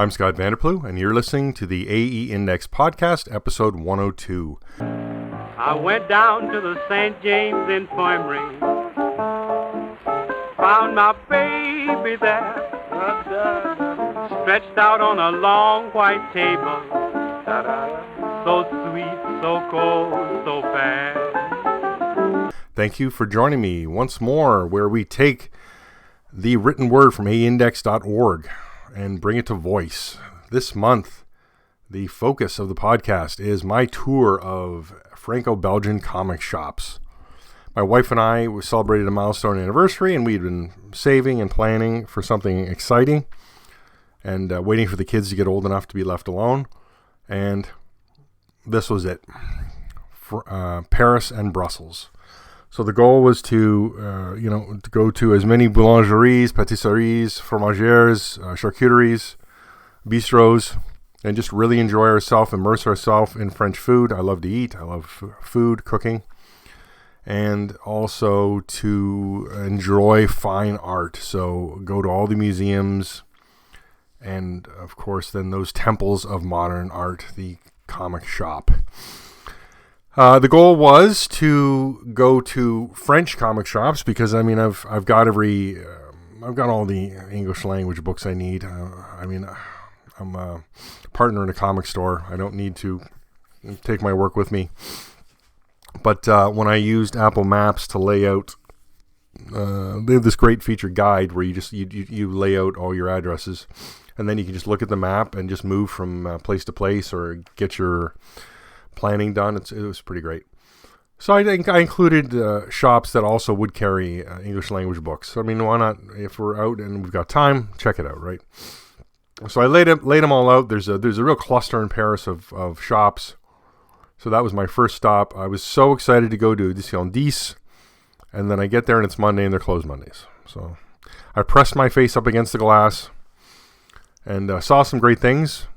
I'm Scott Vanderplu, and you're listening to the AE Index Podcast, episode 102. I went down to the St. James Infirmary, found my baby there, stretched out on a long white table, so sweet, so cold, so fair. Thank you for joining me once more, where we take the written word from aeindex.org and bring it to voice. This month, the focus of the podcast is my tour of Franco-Belgian comic shops. My wife and I celebrated a milestone anniversary, and we'd been saving and planning for something exciting and waiting for the kids to get old enough to be left alone. And this was it. Paris and Brussels. So the goal was to go to as many boulangeries, pâtisseries, fromagères, charcuteries, bistros, and just really enjoy ourselves, immerse ourselves in French food. I love to eat. I love food, cooking, and also to enjoy fine art. So go to all the museums, and of course then those temples of modern art, the comic shop. The goal was to go to French comic shops because I've got all the English language books I need. I'm a partner in a comic store. I don't need to take my work with me. But when I used Apple Maps to lay out, they have this great featured guide where you lay out all your addresses, and then you can just look at the map and just move from place to place or get your planning done. It was pretty great. So I think I included shops that also would carry English language books. I mean, why not? If we're out and we've got time, check it out, right? So I laid them all out. There's a real cluster in Paris of shops. So that was my first stop. I was so excited to go to Edition 10, and then I get there and it's Monday and they're closed Mondays. So I pressed my face up against the glass and saw some great things.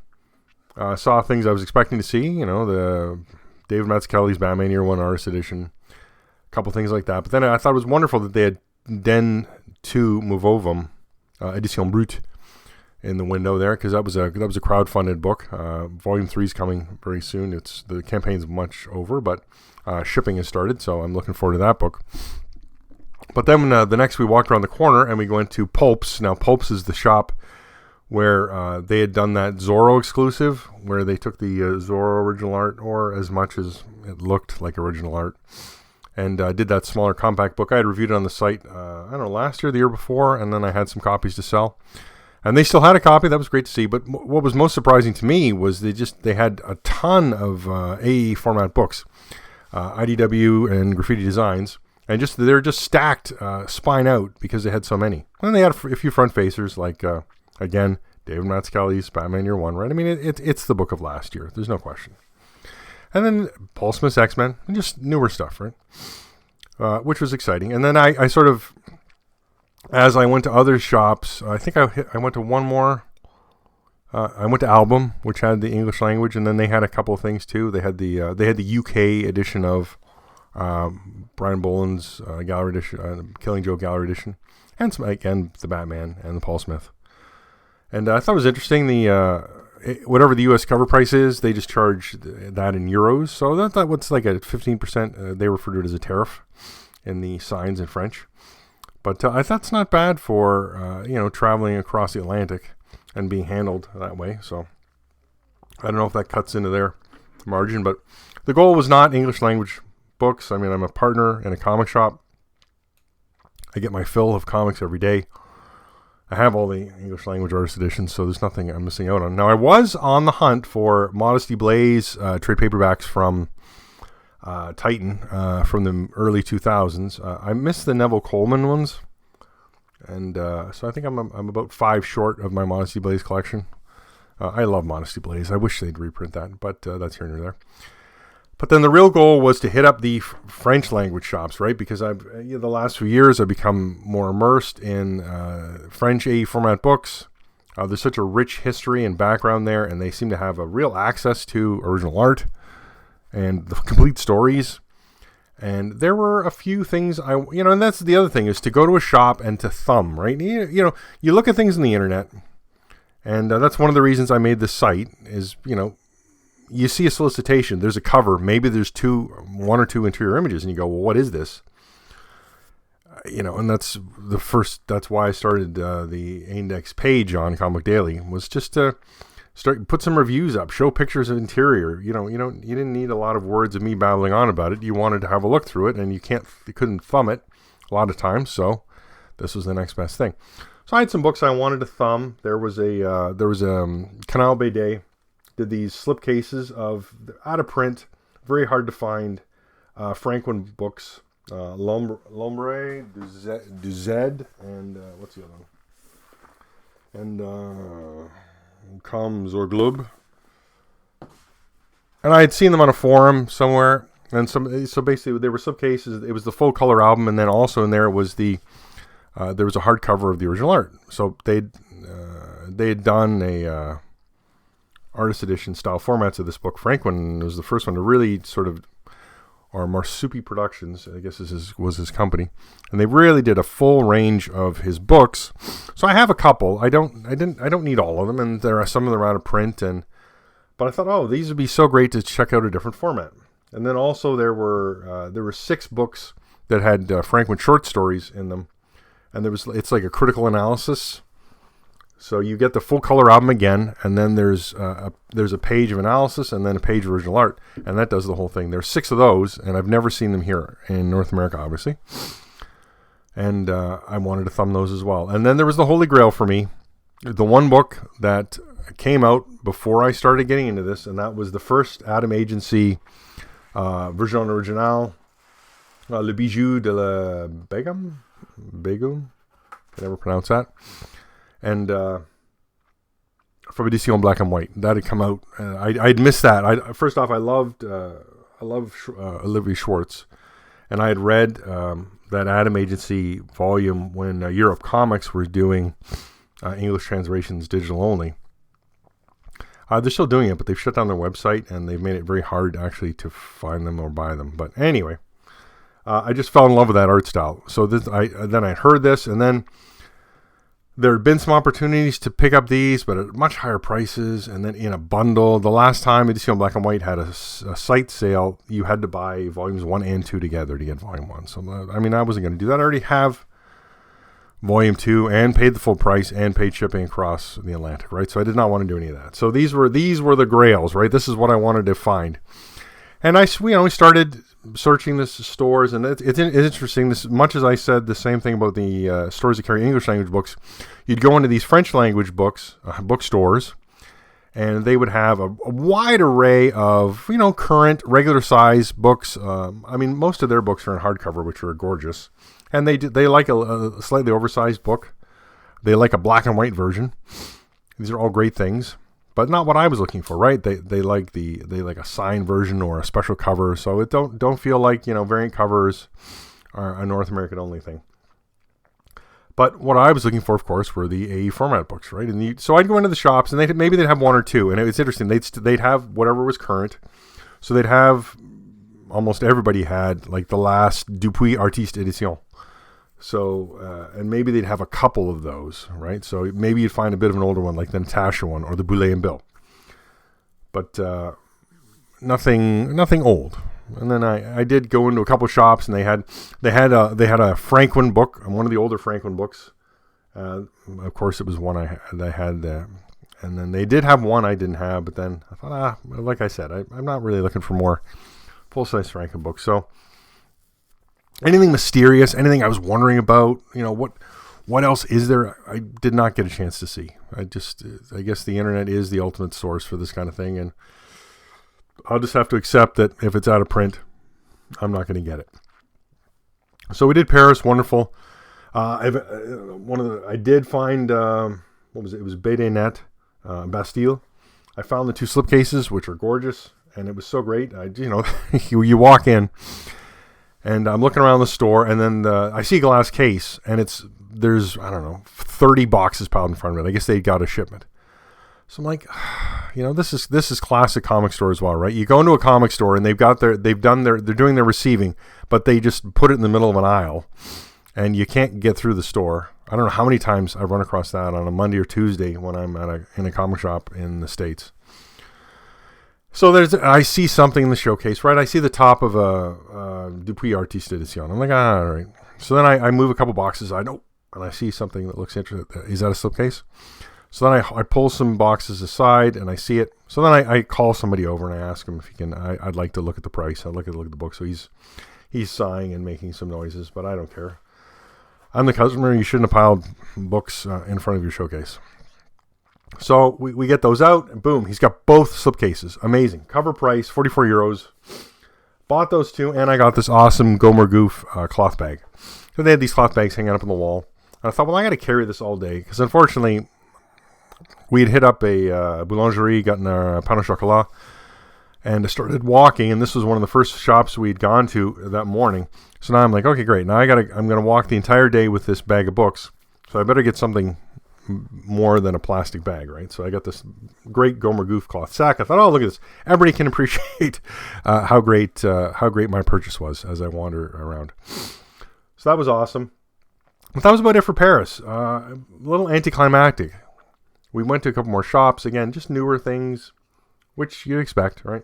Saw things I was expecting to see, the David Mazzucchelli's Batman Year One Artist Edition, a couple things like that. But then I thought it was wonderful that they had Den 2 Movovum, Edition Brut, in the window there, because that was a crowdfunded book. Volume 3 is coming very soon. The campaign's much over, but shipping has started, so I'm looking forward to that book. But then the next we walked around the corner and we went to Pulps. Now Pulps is the shop where they had done that Zorro exclusive, where they took the Zorro original art, or as much as it looked like original art, and did that smaller compact book. I had reviewed it on the site, last year, the year before, and then I had some copies to sell. And they still had a copy. That was great to see. But what was most surprising to me was they had a ton of AE format books, IDW and Graffiti Designs, and they're just stacked spine out because they had so many. And they had a few front facers like, again, David Mazzucchelli's Batman Year One, right? I mean, it's the book of last year. There's no question. And then Paul Smith's X-Men, and just newer stuff, right? Which was exciting. And then I sort of, as I went to other shops, I think I went to one more. I went to Album, which had the English language, and then they had a couple of things too. They had the UK edition of Brian Boland's gallery edition, Killing Joke gallery edition, and the Batman and the Paul Smith. And I thought it was interesting. Whatever the U.S. cover price is, they just charge that in euros. So that what's like a 15%. They refer to it as a tariff in the signs in French. But I thought it's not bad for traveling across the Atlantic and being handled that way. So I don't know if that cuts into their margin, but the goal was not English language books. I mean, I'm a partner in a comic shop. I get my fill of comics every day. I have all the English language artist editions, so there's nothing I'm missing out on. Now, I was on the hunt for Modesty Blaze trade paperbacks from Titan from the early 2000s. I missed the Neville Coleman ones, and so I think I'm about 5 short of my Modesty Blaze collection. I love Modesty Blaze. I wish they'd reprint that, but that's here and there. But then the real goal was to hit up the French language shops, right? Because the last few years I've become more immersed in French AE format books. There's such a rich history and background there, and they seem to have a real access to original art and the complete stories. And there were a few things and that's the other thing, is to go to a shop and to thumb, right? You look at things on the internet And that's one of the reasons I made this site is, you see a solicitation, there's a cover, maybe there's one or two interior images, and you go, well, what is this? And that's why I started the index page on Comic Daily, was just to put some reviews up, show pictures of interior. You didn't need a lot of words of me babbling on about it. You wanted to have a look through it, and you couldn't thumb it a lot of times, so this was the next best thing. So I had some books I wanted to thumb. There was a Canal BD did these slipcases of out of print, very hard to find Franquin books. L'Ombre du Z and what's the other one? And Comme zur Glub. And I had seen them on a forum somewhere, and so basically they were slipcases. It was the full color album, and then also in there was there was a hardcover of the original art. So they had done a artist edition style formats of this book. Franquin was the first one to really sort of, or Marsupi Productions, I guess was his company, and they really did a full range of his books. So I have a couple. I don't need all of them, and there are some of them out of print, but I thought, these would be so great to check out a different format. And then also there were 6 books that had Franquin short stories in them, and it's like a critical analysis. So you get the full color album again, and then there's a page of analysis and then a page of original art, and that does the whole thing. There's 6 of those, and I've never seen them here in North America, obviously. And I wanted to thumb those as well. And then there was the Holy Grail for me, the one book that came out before I started getting into this, and that was the first Atom Agency version original, Le Bijou de la Begum, I never pronounce that. And from Edition Black and White, that had come out. I'd missed that. First off, I love Olivia Schwartz, and I had read that Atom Agency volume when Europe Comics were doing English translations digital only. They're still doing it, but they've shut down their website, and they've made it very hard actually to find them or buy them. But anyway, I just fell in love with that art style. So then I heard this, and then there had been some opportunities to pick up these, but at much higher prices, and then in a bundle. The last time Edition Black and White had a site sale, you had to buy volumes 1 and 2 together to get volume 1. So, I wasn't going to do that. I already have volume 2 and paid the full price and paid shipping across the Atlantic, right? So I did not want to do any of that. So these were the grails, right? This is what I wanted to find. And we started searching the stores, and it's interesting. This, much as I said the same thing about the stores that carry English language books, you'd go into these French language bookstores, and they would have a wide array of current regular size books. Most of their books are in hardcover, which are gorgeous, and they like a slightly oversized book. They like a black and white version. These are all great things. But not what I was looking for, right? They like a signed version or a special cover, so it don't feel like variant covers are a North American only thing. But what I was looking for, of course, were the AE format books, right? And so I'd go into the shops, and maybe they'd have 1 or 2, and it's interesting. They'd have whatever was current, so they'd have almost everybody had like the last Dupuis Artiste Edition. So, and maybe they'd have a couple of those, right? So maybe you'd find a bit of an older one, like the Natasha one or the Boulet and Bill. But nothing old. And then I did go into a couple shops, and they had a Franquin book, one of the older Franquin books. Of course, it was one I had. And then they did have one I didn't have, but then I thought, like I said, I'm not really looking for more full-size Franquin books. So anything mysterious, anything I was wondering about, what else is there? I did not get a chance to see. I guess the internet is the ultimate source for this kind of thing, and I'll just have to accept that if it's out of print, I'm not going to get it. So we did Paris, wonderful. I did find what was it? It was BD Net, Bastille. I found the 2 slipcases, which are gorgeous, and it was so great. You walk in. And I'm looking around the store, and then I see a glass case, and there's 30 boxes piled in front of it. I guess they got a shipment. So I'm like, this is classic comic store as well, right? You go into a comic store, and they're doing their receiving, but they just put it in the middle of an aisle, and you can't get through the store. I don't know how many times I've run across that on a Monday or Tuesday when I'm in a comic shop in the States. So I see something in the showcase, right? I see the top of a Dupuis Artiste Edition. I'm like, all right. So then I move a couple boxes. And I see something that looks interesting. Is that a slipcase? So then I pull some boxes aside and I see it. So then I call somebody over and I ask him if he can. I'd like to look at the price. I'd like to look at the book. So he's sighing and making some noises, but I don't care. I'm the customer. You shouldn't have piled books in front of your showcase. So we get those out, and boom, he's got both slipcases. Amazing. Cover price, 44 euros. Bought those two, and I got this awesome Gomer Goof cloth bag. So they had these cloth bags hanging up on the wall. And I thought, well, I got to carry this all day, because unfortunately, we had hit up a boulangerie, gotten our pain au chocolat, and I started walking, and this was one of the first shops we'd gone to that morning. So now I'm like, okay, great. Now I'm going to walk the entire day with this bag of books, so I better get something more than a plastic bag, right? So I got this great Gomer Goof cloth sack. I thought, oh, look at this. Everybody can appreciate how great my purchase was as I wander around. So that was awesome. But that was about it for Paris. A little anticlimactic. We went to a couple more shops. Again, just newer things, which you'd expect, right?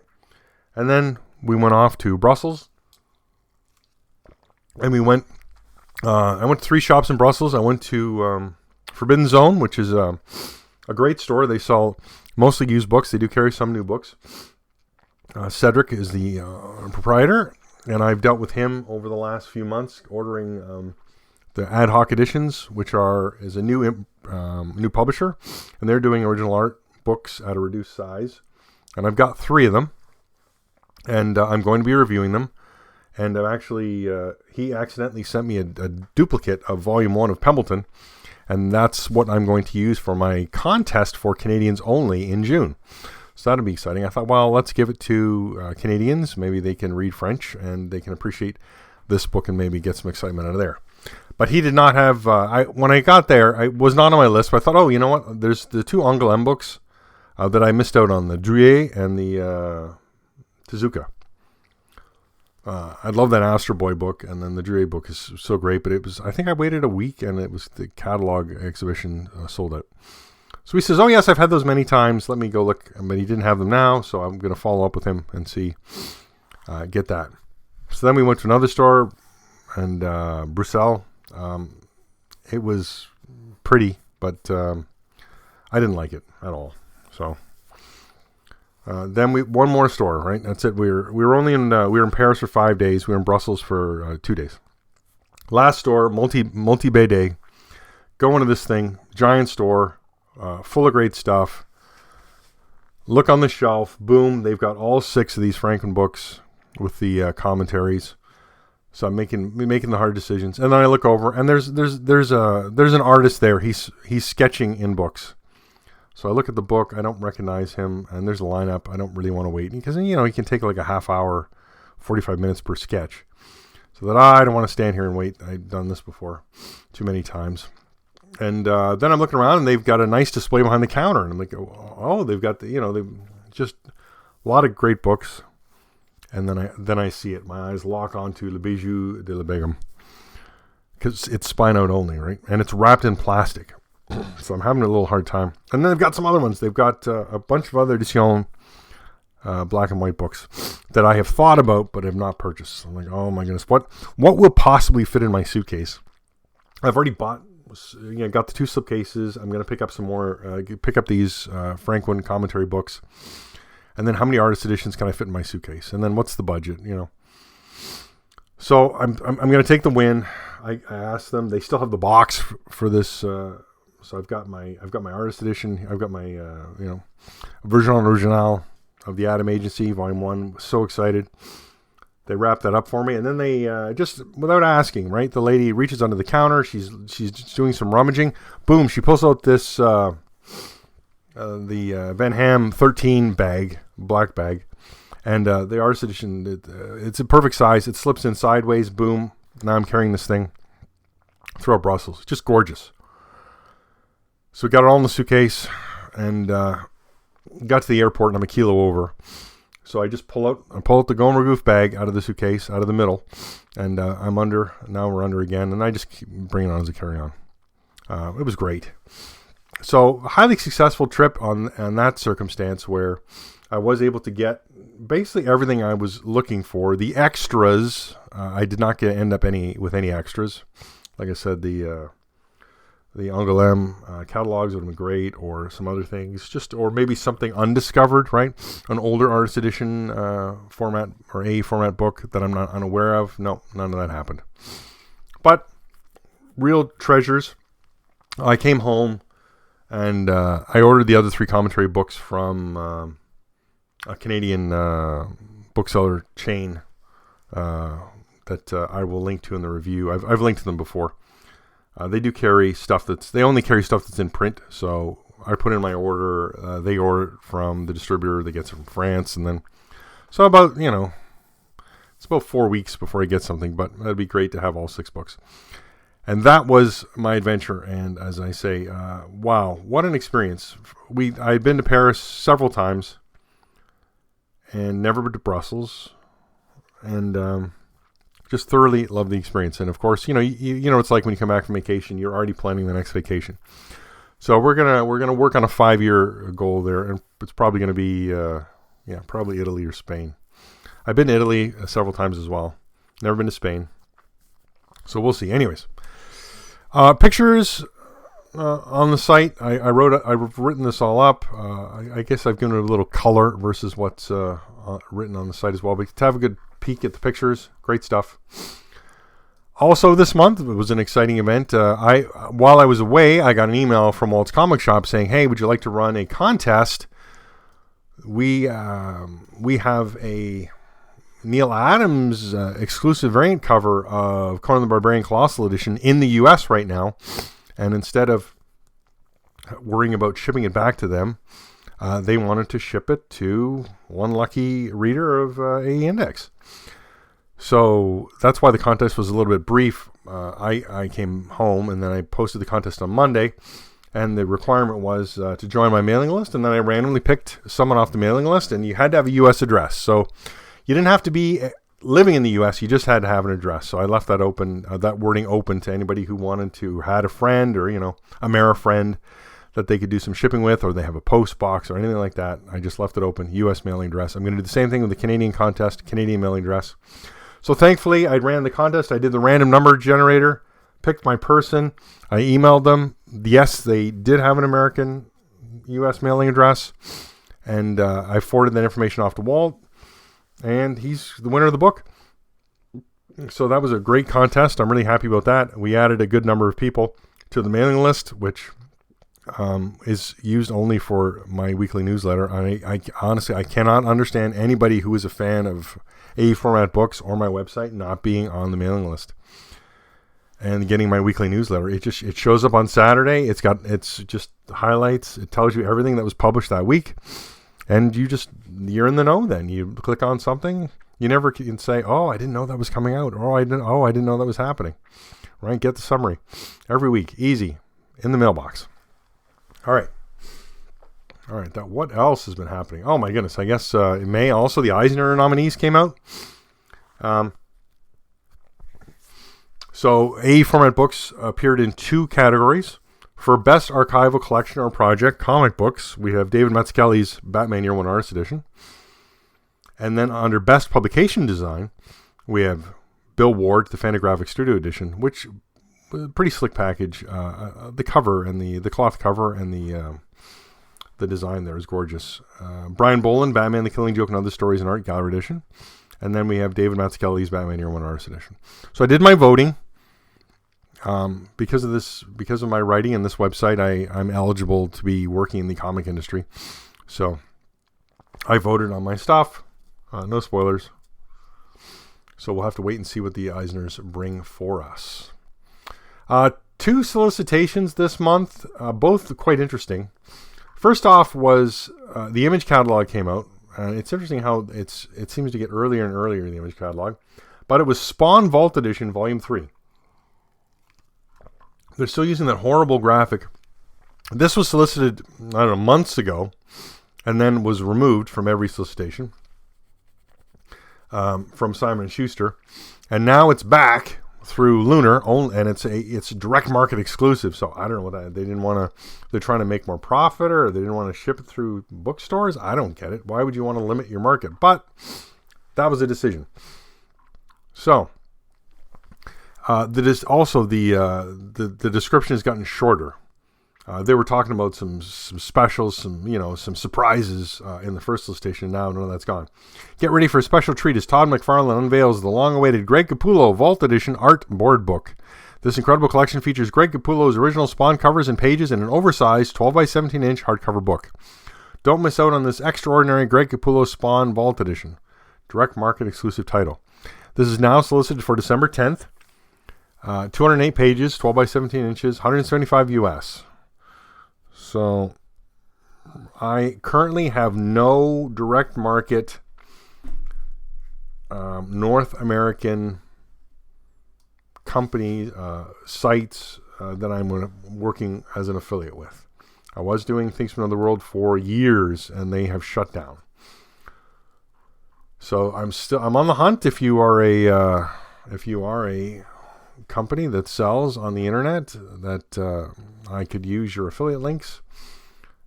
And then we went off to Brussels. And I went to 3 shops in Brussels. I went to Forbidden Zone, which is a great store. They sell mostly used books. They do carry some new books. Cedric is the proprietor, and I've dealt with him over the last few months, ordering the ad hoc editions, which is a new publisher, and they're doing original art books at a reduced size. And I've got 3 of them, and I'm going to be reviewing them. And I've actually, he accidentally sent me a duplicate of Volume 1 of Pembleton. And that's what I'm going to use for my contest for Canadians only in June. So that'll be exciting. I thought, well, let's give it to Canadians. Maybe they can read French and they can appreciate this book and maybe get some excitement out of there. But he did not have, when I got there, I was not on my list. But I thought, oh, you know what? There's the 2 Angoulême books that I missed out on, the Druillet and the Tezuka. I love that Astro Boy book, and then the Druillet book is so great, but I think I waited a week, and it was the catalog exhibition sold out. So he says, oh yes, I've had those many times, let me go look, but he didn't have them now, so I'm going to follow up with him and see, get that. So then we went to another store, and Bruxelles, it was pretty, but I didn't like it at all, so... then one more store, right? That's it. We were only in we were in Paris for 5 days. We were in Brussels for 2 days. Last store, multi BD. Go into this thing, giant store, full of great stuff. Look on the shelf, boom! They've got all 6 of these Franklin books with the commentaries. So I'm making the hard decisions, and then I look over, and there's an artist there. He's sketching in books. So I look at the book, I don't recognize him, and there's a lineup. I don't really want to wait, because, you know, he can take like a half hour, 45 minutes per sketch. So that I don't want to stand here and wait. I've done this before too many times. And then I'm looking around, and they've got a nice display behind the counter. And I'm like, oh, they've got they've just a lot of great books. And then I see it. My eyes lock onto Le Bijou de la Begum, because it's spine out only, right? And it's wrapped in plastic. So I'm having a little hard time. And then they've got some other ones. They've got a bunch of other edition black and white books that I have thought about but have not purchased. I'm like, oh my goodness, what will possibly fit in my suitcase? I've already got the 2 slipcases. I'm going to pick up some more, pick up these Franklin commentary books. And then how many artist editions can I fit in my suitcase? And then what's the budget, you know? So I'm going to take the win. I asked them. They still have the box for this. So I've got my artist edition. I've got my version original of the Atom Agency Volume 1. So excited. They wrapped that up for me, and then they just without asking, right? The lady reaches under the counter. She's doing some rummaging. Boom! She pulls out this the Van Ham 13 bag, black bag, and the artist edition. It's a perfect size. It slips in sideways. Boom! Now I'm carrying this thing throughout Brussels. Just gorgeous. So we got it all in the suitcase, and got to the airport, and I'm a kilo over. So I just pull out the Gomer Goof bag out of the suitcase, out of the middle, and I'm under. Now we're under again, and I just keep bringing it on as a carry-on. It was great. So highly successful trip on that circumstance where I was able to get basically everything I was looking for. The extras, I did not end up with any extras. Like I said, the Angoulême catalogs would have been great, or some other things, or maybe something undiscovered, right? An older artist edition format or A format book that I'm not unaware of. No, none of that happened. But real treasures. I came home and I ordered the other 3 commentary books from a Canadian bookseller chain that I will link to in the review. I've linked to them before. They do carry stuff they only carry stuff that's in print. So I put in my order. They order it from the distributor that gets it from France, and then so about it's about 4 weeks before I get something. But that'd be great to have all 6 books. And that was my adventure. And as I say, wow, what an experience! I'd been to Paris several times, and never been to Brussels, and just thoroughly loved the experience. And of course, you know it's like when you come back from vacation, you're already planning the next vacation. So we're gonna work on a 5-year goal there, and it's probably gonna be probably Italy or Spain. I've been to Italy several times as well. Never been to Spain. So we'll see. Anyways, pictures on the site. I've written this all up. I guess I've given it a little color versus what's written on the site as well. But to have a good peek at the pictures, great stuff. Also, this month it was an exciting event. While I was away, I got an email from Walt's Comic Shop saying, "Hey, would you like to run a contest? We have a Neil Adams exclusive variant cover of Conan the Barbarian Colossal Edition in the U.S. right now, and instead of worrying about shipping it back to them, they wanted to ship it to one lucky reader of AE Index." So that's why the contest was a little bit brief. I came home and then I posted the contest on Monday, and the requirement was to join my mailing list, and then I randomly picked someone off the mailing list, and you had to have a U.S. address. So you didn't have to be living in the U.S., you just had to have an address. So I left that open, that wording open to anybody who wanted to, had a friend or, a Mara friend that they could do some shipping with, or they have a post box or anything like that. I just left it open, U.S. mailing address. I'm going to do the same thing with the Canadian contest, Canadian mailing address. So thankfully, I ran the contest. I did the random number generator, picked my person. I emailed them. Yes, they did have an American U.S. mailing address, and I forwarded that information off to Walt, and he's the winner of the book. So that was a great contest. I'm really happy about that. We added a good number of people to the mailing list, which is used only for my weekly newsletter. I honestly, I cannot understand anybody who is a fan of A format books or my website not being on the mailing list and getting my weekly newsletter. It shows up on Saturday. It's just highlights. It tells you everything that was published that week, and you're in the know. Then you click on something. You never can say, "Oh, I didn't know that was coming out," or I didn't know that was happening." Right? Get the summary every week, easy, in the mailbox. All right. What else has been happening? Oh my goodness! I guess in May also the Eisner nominees came out. So A format books appeared in 2 categories. For Best Archival Collection or Project, comic books, we have David Mazzucchelli's Batman Year One Artist Edition. And then under Best Publication Design, we have Bill Ward, the Fantagraphics Studio Edition, which was a pretty slick package. The cover and the cloth cover and the design there is gorgeous. Brian Boland, Batman, The Killing Joke and Other Stories in Art Gallery Edition. And then we have David Mazzucchelli's Batman Year One Artist Edition. So I did my voting. Because of my writing and this website, I'm eligible to be working in the comic industry. So I voted on my stuff. No spoilers. So we'll have to wait and see what the Eisners bring for us. 2 solicitations this month, both quite interesting. First off was the Image catalog came out. It's interesting how it seems to get earlier and earlier in the Image catalog. But it was Spawn Vault Edition Volume 3. They're still using that horrible graphic. This was solicited, months ago, and then was removed from every solicitation. from Simon & Schuster. And now it's back through Lunar, and it's direct market exclusive. So I don't know what they didn't want to. They're trying to make more profit, or they didn't want to ship it through bookstores. I don't get it. Why would you want to limit your market? But that was a decision. So the description has gotten shorter. They were talking about some specials, some surprises in the first solicitation. Now none of that's gone. Get ready for a special treat as Todd McFarlane unveils the long-awaited Greg Capullo Vault Edition Art Board Book. This incredible collection features Greg Capullo's original Spawn covers and pages in an oversized 12 by 17 inch hardcover book. Don't miss out on this extraordinary Greg Capullo Spawn Vault Edition. Direct market exclusive title. This is now solicited for December 10th. 208 pages, 12 by 17 inches, $175 US. So I currently have no direct market North American company sites that I'm working as an affiliate with. I was doing Things from Another World for years, and they have shut down. So I'm on the hunt. If you are a company that sells on the internet that I could use your affiliate links,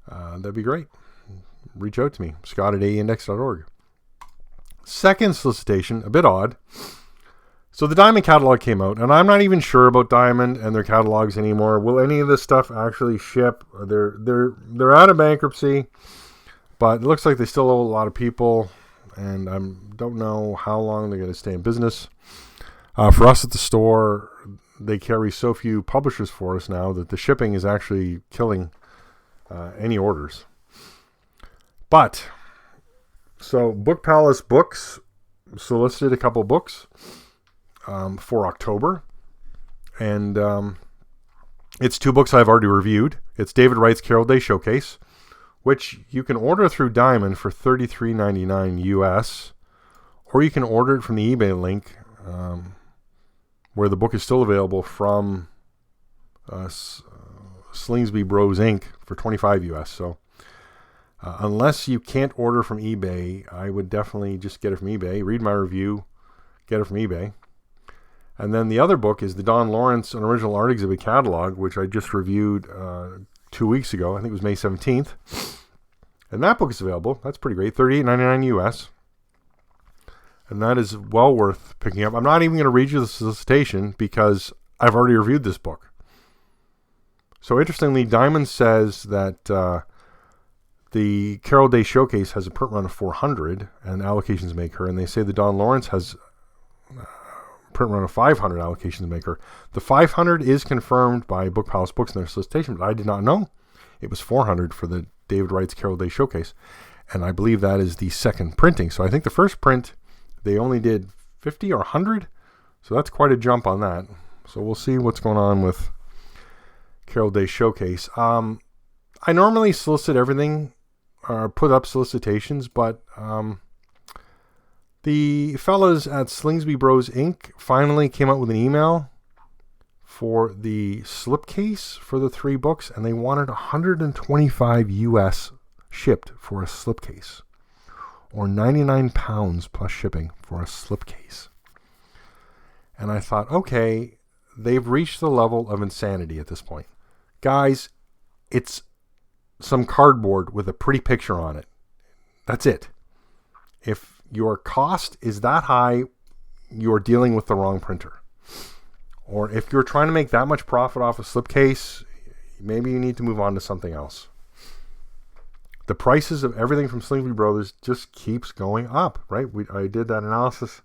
that'd be great. Reach out to me, Scott@aeindex.org. Second solicitation, a bit odd. So the Diamond catalog came out, and I'm not even sure about Diamond and their catalogs anymore. Will any of this stuff actually ship? They're out of bankruptcy, but it looks like they still owe a lot of people, and I don't know how long they're going to stay in business. For us at the store, they carry so few publishers for us now that the shipping is actually killing any orders. But, so Book Palace Books solicited a couple books for October. And it's two books I've already reviewed. It's David Wright's Carol Day Showcase, which you can order through Diamond for $33.99 US, or you can order it from the eBay link, where the book is still available from Slingsby Bros Inc. for $25 US. So unless you can't order from eBay, I would definitely just get it from eBay. Read my review, get it from eBay. And then the other book is the Don Lawrence, an original art exhibit catalog, which I just reviewed 2 weeks ago. I think it was May 17th. And that book is available. That's pretty great. $38.99 US. And that is well worth picking up. I'm not even going to read you the solicitation because I've already reviewed this book. So interestingly, Diamond says that the Carol Day Showcase has a print run of 400 and allocations make her. And they say the Don Lawrence has print run of 500 allocations maker. The 500 is confirmed by Book Palace Books in their solicitation, but I did not know it was 400 for the David Wright's Carol Day Showcase. And I believe that is the second printing. So I think the first print, they only did 50 or 100. So that's quite a jump on that. So we'll see what's going on with Carol Day Showcase. I normally solicit everything, or put up solicitations, but the fellas at Slingsby Bros Inc. finally came out with an email for the slipcase for the 3 books, and they wanted $125 US shipped for a slipcase, or 99 pounds plus shipping for a slipcase. And I thought, okay, they've reached the level of insanity at this point. Guys, it's some cardboard with a pretty picture on it. That's it. If your cost is that high, you're dealing with the wrong printer. Or if you're trying to make that much profit off a slipcase, maybe you need to move on to something else. The prices of everything from Slingsby Brothers just keeps going up, right? I did that analysis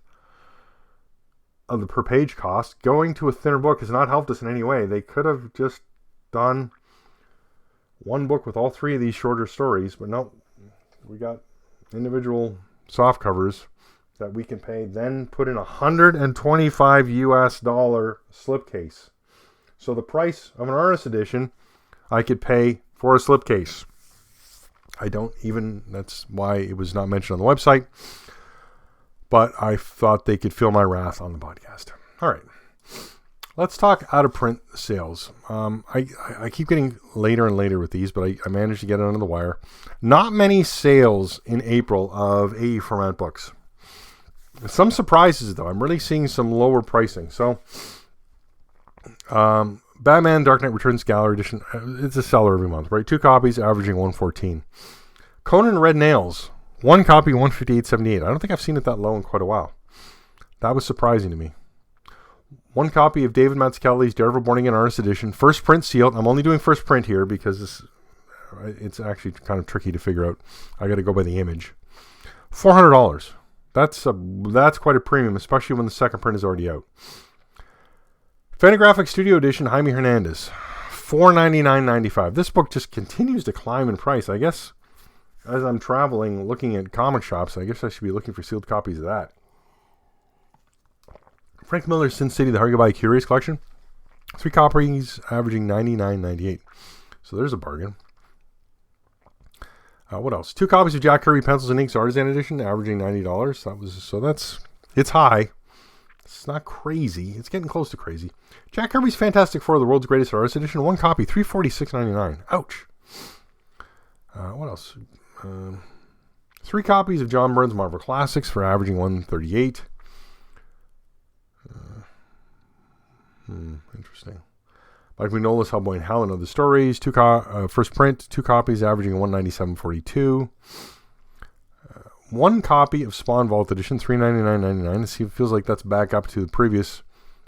of the per page cost. Going to a thinner book has not helped us in any way. They could have just done one book with all 3 of these shorter stories, but no, we got individual soft covers that we can pay, then put in $125 US slipcase. So the price of an artist edition I could pay for a slipcase. That's why it was not mentioned on the website, but I thought they could feel my wrath on the podcast. All right. Let's talk out-of-print sales. I keep getting later and later with these, but I managed to get it under the wire. Not many sales in April of AE format books. Some surprises, though. I'm really seeing some lower pricing. So, Batman Dark Knight Returns Gallery Edition, it's a seller every month, right? 2 copies, averaging $114. Conan Red Nails, 1 copy, $158.78. I don't think I've seen it that low in quite a while. That was surprising to me. 1 copy of David Mazzucchelli's Daredevil Born Again Artist Edition, first print sealed. I'm only doing first print here because it's actually kind of tricky to figure out. I got to go by the image. $400. That's quite a premium, especially when the second print is already out. Fantagraphics Studio Edition, Jaime Hernandez, $499.95. This book just continues to climb in price. I guess as I'm traveling, looking at comic shops, I guess I should be looking for sealed copies of that. Frank Miller's Sin City, the Hard to Buy Curious Collection, 3 copies, averaging $99.98. So there's a bargain. What else? 2 copies of Jack Kirby Pencils and Inks Artisan Edition, averaging $90. It's high. It's not crazy. It's getting close to crazy. Jack Kirby's Fantastic Four, the World's Greatest Artist Edition, 1 copy, $346.99. Ouch. What else? 3 copies of John Byrne's Marvel Classics for averaging $138. Interesting. Mike Mignola's Hellboy and Hell and Other Stories, first print, 2 copies, averaging $197.42. 1 copy of Spawn Vault Edition, $399.99. See, it feels like that's back up to the previous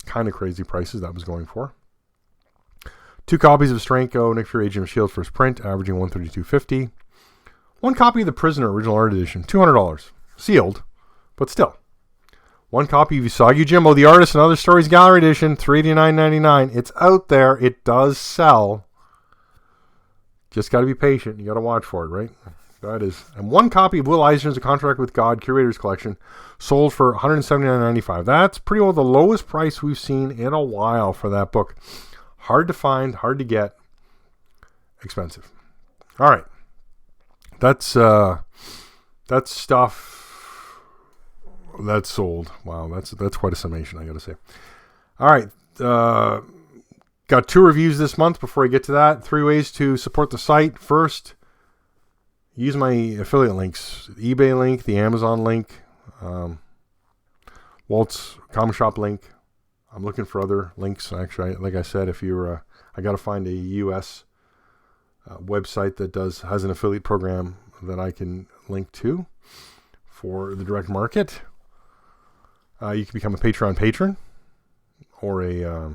kind of crazy prices that was going for. 2 copies of Stranko, Nick Fury, Agent of S.H.I.E.L.D. first print, averaging $132.50. 1 copy of The Prisoner Original Art Edition, $200. Sealed, but still. 1 copy of Usagi Jimbo, The Artist and Other Stories Gallery Edition, $389.99. It's out there. It does sell. Just got to be patient. You got to watch for it, right? That is. And 1 copy of Will Eisner's A Contract with God Curators Collection, sold for $179.95. That's pretty well the lowest price we've seen in a while for that book. Hard to find, hard to get, expensive. All right. That's stuff that's sold. Wow, that's quite a summation, I got to say. All right. Got 2 reviews this month. Before I get to that, 3 ways to support the site. First, use my affiliate links. The eBay link, the Amazon link, Walt's Comic Shop link. I'm looking for other links. Actually, like I said, if you're, I got to find a U.S. Website that has an affiliate program that I can link to for the direct market. You can become a Patreon patron or a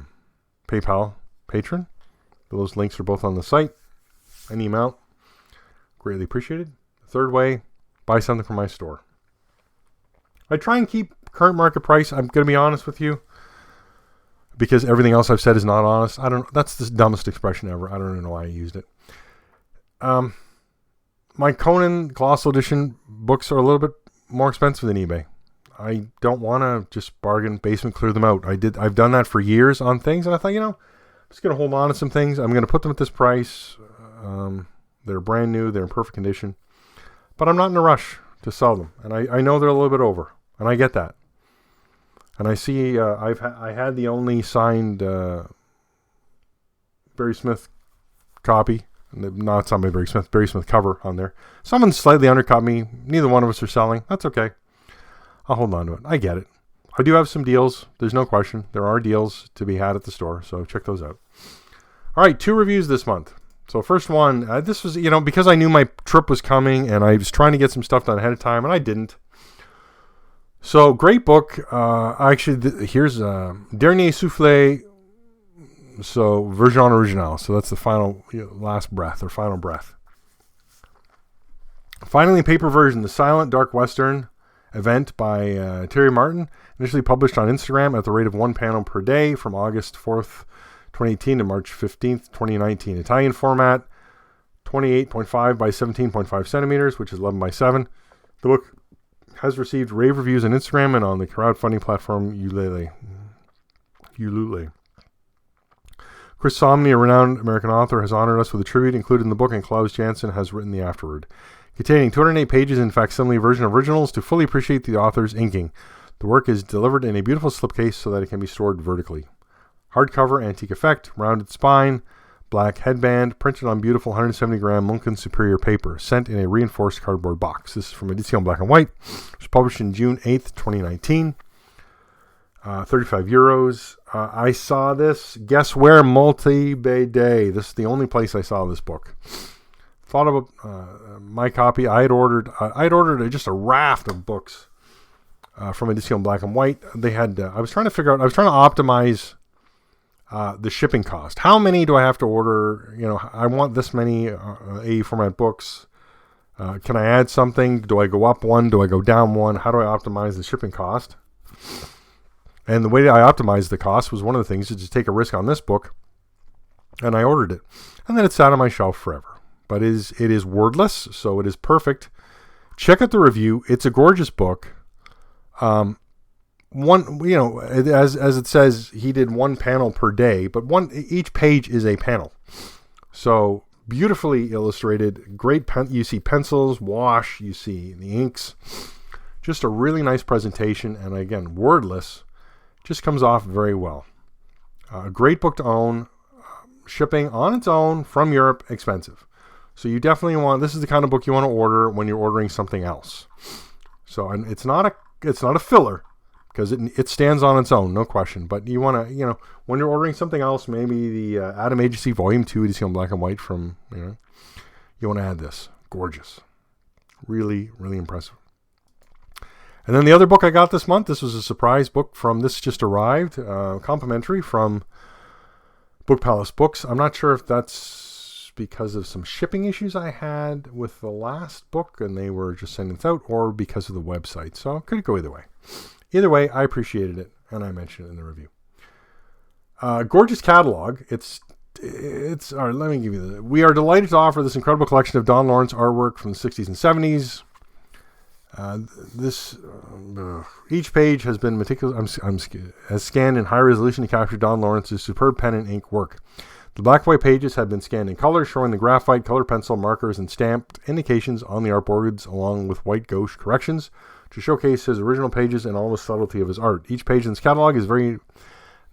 PayPal patron. Those links are both on the site. Any amount, greatly appreciated. The third way, buy something from my store. I try and keep current market price. I'm going to be honest with you, because everything else I've said is not honest. That's the dumbest expression ever. I don't even know why I used it. My Conan Colossal Edition books are a little bit more expensive than eBay. I don't want to just bargain basement clear them out. I've done that for years on things, and I thought, I'm just going to hold on to some things. I'm going to put them at this price. They're brand new. They're in perfect condition. But I'm not in a rush to sell them. And I know they're a little bit over. And I get that. And I see I had the only signed Barry Smith copy. Not signed by Barry Smith cover on there. Someone slightly undercut me. Neither one of us are selling. That's okay. I'll hold on to it. I get it. I do have some deals. There's no question. There are deals to be had at the store, so check those out. All right, 2 reviews this month. So first one, this was, because I knew my trip was coming and I was trying to get some stuff done ahead of time, and I didn't. So great book. Here's Dernier Souffle. So Version Original. So that's the final, last breath or final breath. Finally, paper version, The Silent Dark Western event by Terry Martin, initially published on Instagram at the rate of 1 panel per day from August 4th, 2018 to March 15th, 2019. Italian format, 28.5 by 17.5 centimeters, which is 11 by 7. The book has received rave reviews on Instagram and on the crowdfunding platform Ulule. Chris Somney, a renowned American author, has honored us with a tribute included in the book, and Klaus Janson has written the afterword. Containing 208 pages in facsimile version of originals to fully appreciate the author's inking. The work is delivered in a beautiful slipcase so that it can be stored vertically. Hardcover, antique effect, rounded spine, black headband, printed on beautiful 170-gram Munkin Superior paper, sent in a reinforced cardboard box. This is from Edition Black and White. It was published in June 8th, 2019. 35 euros. I saw this. Guess where? Multi-Bay. This is the only place I saw this book. Thought about my copy. I had ordered just a raft of books from Edition Black and White. They had. I was trying to optimize the shipping cost. How many do I have to order? I want this many A format books. Can I add something? Do I go up one? Do I go down one? How do I optimize the shipping cost? And the way that I optimized the cost was one of the things, is to take a risk on this book, and I ordered it. And then it sat on my shelf forever. But it is wordless, so it is perfect. Check out the review. It's a gorgeous book. As it says, he did one panel per day, but each page is a panel. So beautifully illustrated, great you see pencils, wash, you see the inks. Just a really nice presentation, and again, wordless. Just comes off very well. A great book to own. Shipping on its own from Europe, expensive. So you definitely this is the kind of book you want to order when you're ordering something else. So, and it's not a filler, because it stands on its own, no question. But you want to, when you're ordering something else, maybe the Adam Agency Volume 2 Edition Black and White from, you want to add this. Gorgeous. Really, really impressive. And then the other book I got this month, this was a surprise book this just arrived, complimentary from Book Palace Books. I'm not sure if that's because of some shipping issues I had with the last book and they were just sending it out, or because of the website. So it could go either way. Either way, I appreciated it, and I mentioned it in the review. Gorgeous catalog. All right, let me give you we are delighted to offer this incredible collection of Don Lawrence artwork from the 60s and 70s. Each page has been has scanned in high resolution to capture Don Lawrence's superb pen and ink work. The black and white pages have been scanned in color, showing the graphite, color pencil, markers, and stamped indications on the artboards, along with white gouache corrections to showcase his original pages and all the subtlety of his art. Each page in this catalog is very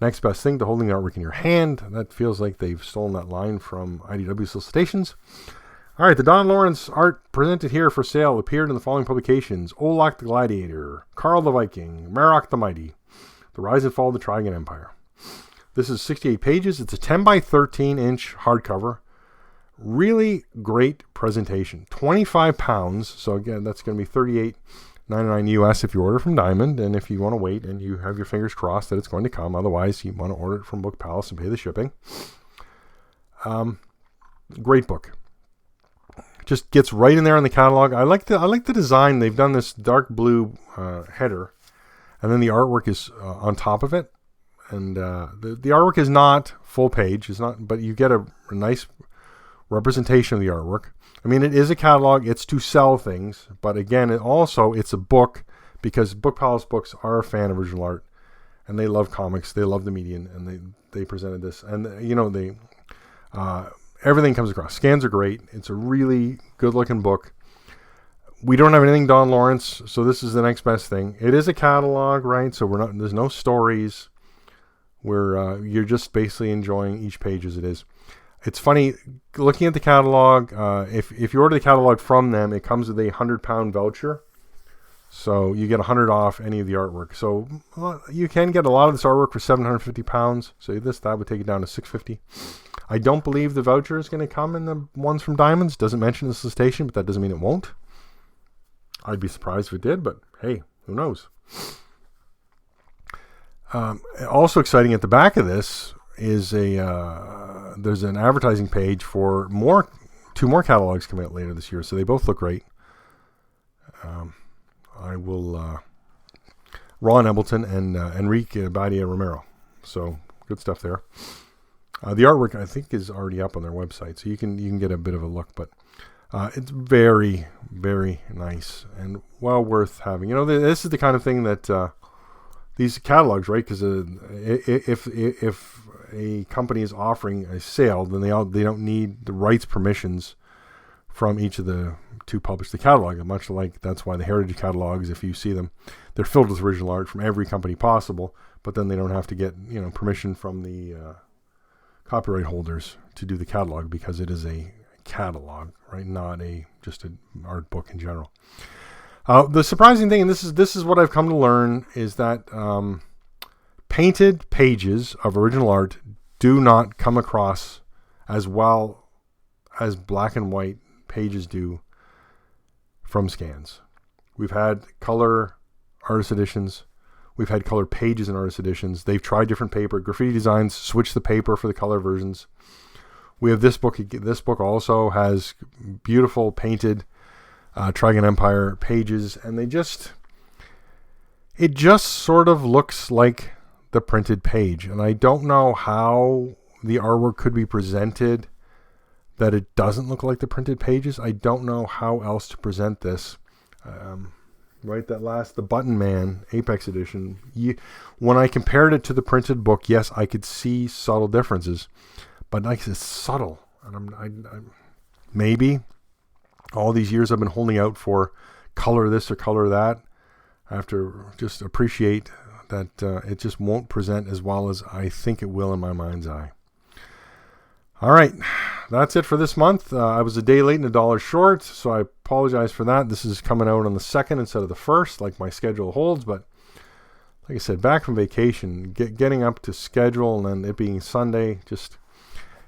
next best thing to holding the artwork in your hand. That feels like they've stolen that line from IDW solicitations. All right, the Don Lawrence art presented here for sale appeared in the following publications: Olaf the Gladiator, Karl the Viking, Marok the Mighty, The Rise and Fall of the Trigon Empire. This is 68 pages. It's a 10 by 13 inch hardcover. Really great presentation. 25 pounds. So again, that's going to be $38.99 US if you order from Diamond, and if you want to wait and you have your fingers crossed that it's going to come. Otherwise, you want to order it from Book Palace and pay the shipping. Great book. Just gets right in there in the catalog. I like the design. They've done this dark blue header, and then the artwork is on top of it. And the artwork is not full page. It's not, but you get a nice representation of the artwork. I mean, it is a catalog. It's to sell things, but again, it's a book, because Book Palace Books are a fan of original art, and they love comics. They love the medium, and they presented this, and everything comes across. Scans are great. It's a really good-looking book. We don't have anything Don Lawrence, so this is the next best thing. It is a catalog, right? So there's no stories. You're just basically enjoying each page as it is. It's funny looking at the catalog. If you order the catalog from them, it comes with a 100-pound voucher, so you get 100 off any of the artwork. So you can get a lot of this artwork for 750 pounds. So that would take it down to 650. I don't believe the voucher is going to come in the ones from Diamonds. Doesn't mention the solicitation, but that doesn't mean it won't. I'd be surprised if it did, but hey, who knows? Also exciting at the back of this is there's an advertising page for two more catalogs coming out later this year, so they both look great. I will Ron Embleton and Enrique Badia Romero, so good stuff there. The artwork, I think, is already up on their website, so you can get a bit of a look, but it's very, very nice and well worth having. This is the kind of thing that these catalogs, right? Because if a company is offering a sale, then they don't need the rights permissions from each of the to publish the catalog. Much like that's why the heritage catalogs, if you see them, they're filled with original art from every company possible, but then they don't have to get permission from the copyright holders to do the catalog, because it is a catalog, right? Not just an art book in general. The surprising thing, and this is what I've come to learn, is that painted pages of original art do not come across as well as black and white pages do from scans. We've had color artist editions. We've had color pages in artist editions. They've tried different paper. Graffiti Designs switched the paper for the color versions. We have this book. This book also has beautiful painted Trigon Empire pages, and it just sort of looks like the printed page. And I don't know how the artwork could be presented that it doesn't look like the printed pages. I don't know how else to present this. Right, the Button Man Apex edition. When I compared it to the printed book, yes, I could see subtle differences, but like it's subtle. And I'm maybe all these years I've been holding out for color this or color that. I have to just appreciate that it just won't present as well as I think it will in my mind's eye. All right, that's it for this month. I was a day late and $1 short, so I apologize for that. This is coming out on the 2nd instead of the 1st, like my schedule holds. But like I said, back from vacation, getting up to schedule, and then it being Sunday just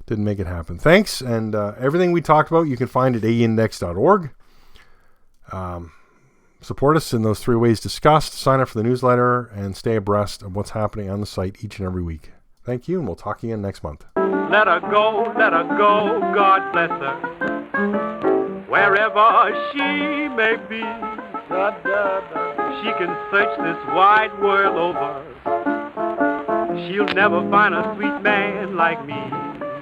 didn't make it happen. Thanks, and everything we talked about you can find at aeindex.org. Support us in those 3 ways discussed. Sign up for the newsletter and stay abreast of what's happening on the site each and every week. Thank you, and we'll talk again next month. Let her go, God bless her. Wherever she may be, she can search this wide world over. She'll never find a sweet man like me.